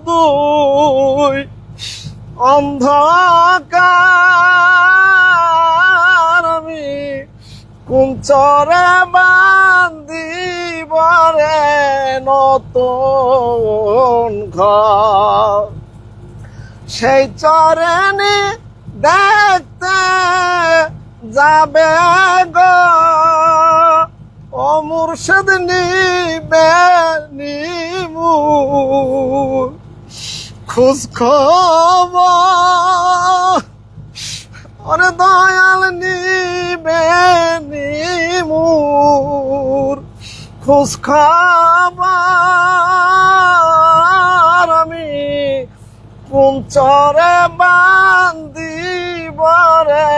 শুধুই অন্ধকার, আমি কোন চরে বান্দিব রে নতুন ঘর। সেই চরণে দেখতে যাবে গো ও মুর্শিদ নিবে নিমুর খোঁজ খবর, ওরে দয়াল নিবে নিমুর খোঁজ খবর। আমি কোন চরে বান্দিব রে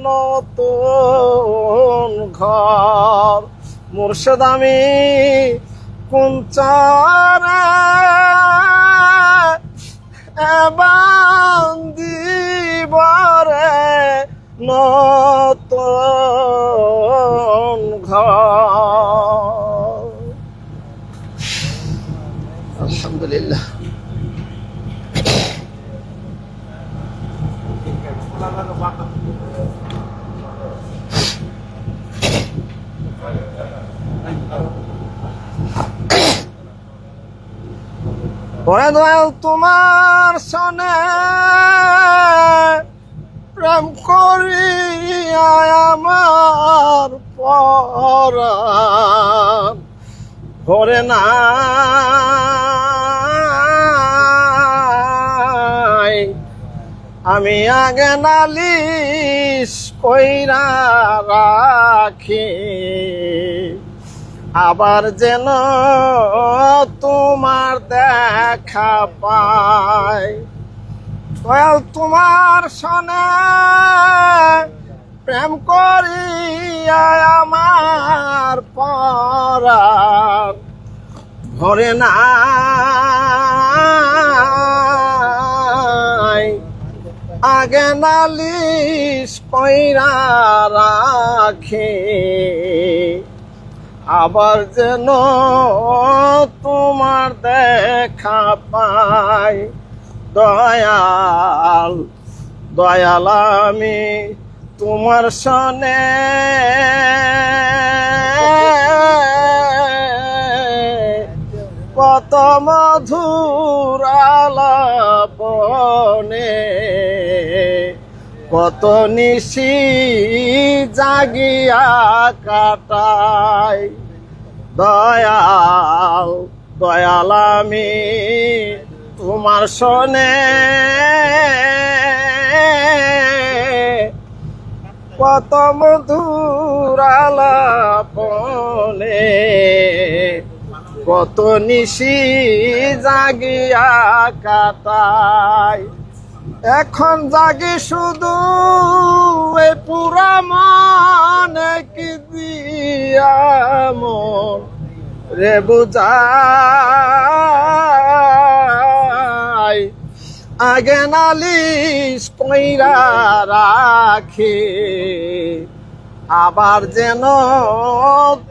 নতুন ঘর। মুর্শিদ আমি কোন চরে বান্দিব রে নতুন ঘর। আলহামদুলিল্লাহ। ওরে দয়াল তোমার সনে প্রেম করিয়া আমার পরাণ ভরে না, আমি আগে নালিশ কইরা রাখি আবার যেন তোমার দেখা পাই। দয়াল তোমার সনে প্রেম করিয়া আমার পরাণ ভরে না, আগে নালিশ কইরা রাখি আবার যেন তোমার দেখা পাই। দয়াল দয়াল আমি তোমার সনে কত মধুর আলাপনে কত নিশি জাগিয়া কাটাই। দয়াল দয়াল আমি তোমার সনে কত মধুর আলাপনে কত নিশি জাগিয়া কাটাই। এখন জাগি শুধু এই পুরা মনে কি দিয়া মন রে বুঝাই, আগে নালিশ কইরা রাখি আবার যেন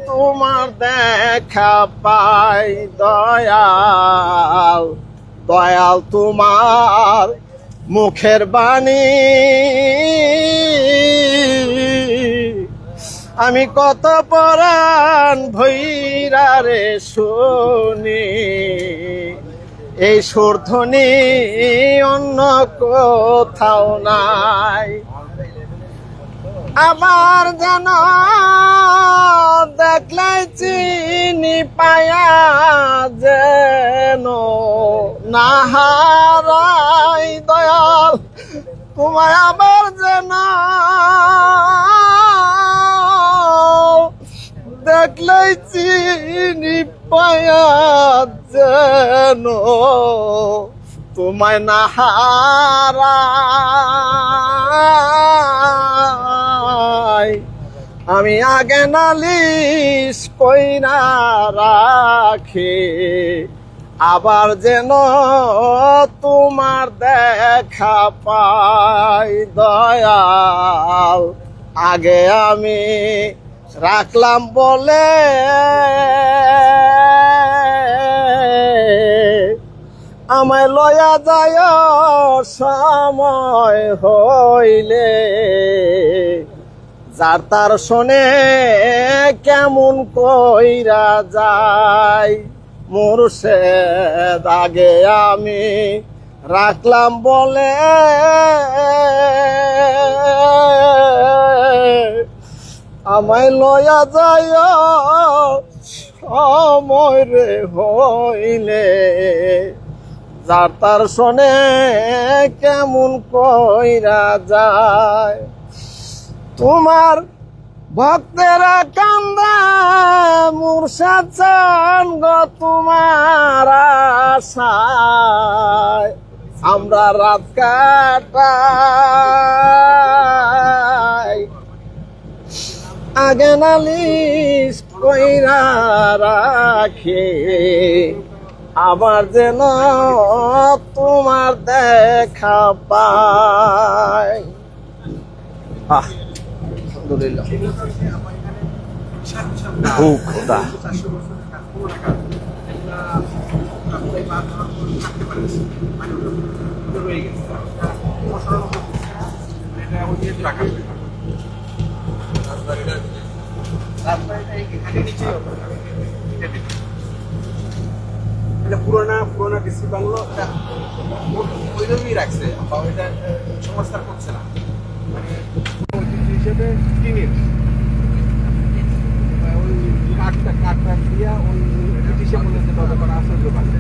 তোমার দেখা পাই। দয়াল দয়াল তোমার মুখের বাণী আমি কত পরাণ ভৈরা রে শুনি, এই সুরধ্বনি অন্য কোথাও নাই। আবার যেন দেখলে চিনি পায়া যেন না হারাই। দয়াল তোমায় আবার যেন দেখলে চিনি পায়া যেন তোমায় না হারাই, আমি আগে নালিশ কইরা রাখি আবার যেন তোমার দেখা পাই। দয়াল আগে আমি রাখলাম বলে আমায় লয়া যায় সময় হইলে, যার তার শোনে কেমন কইরা যায়। মুর্শেদ আগে আমি রাখলাম বলে, আমায় লয়া যায় সময় রে হইলে, যার তার শোনে কেমন কইরা যায়। তোমার ভক্তেরা কান্দা মুর্শিদ চান গো তোমার আশায়, আমরা রাত কাটাই। আগে নালিশ কইরা রাখে, আবার যেন তোমার দেখা পায়। আলহামদুলিল্লাহ। খোদা পুরোনো ডিসি বাংলো ওইভাবেই রাখছে, ওইটা সংস্কার করছে না, মানে ঐতিহ্য হিসেবে টিনের ওই কাঠটা দিয়া ওই ব্রিটিশে বলে যে তবে করা আছে ওগুলো বাঁধে।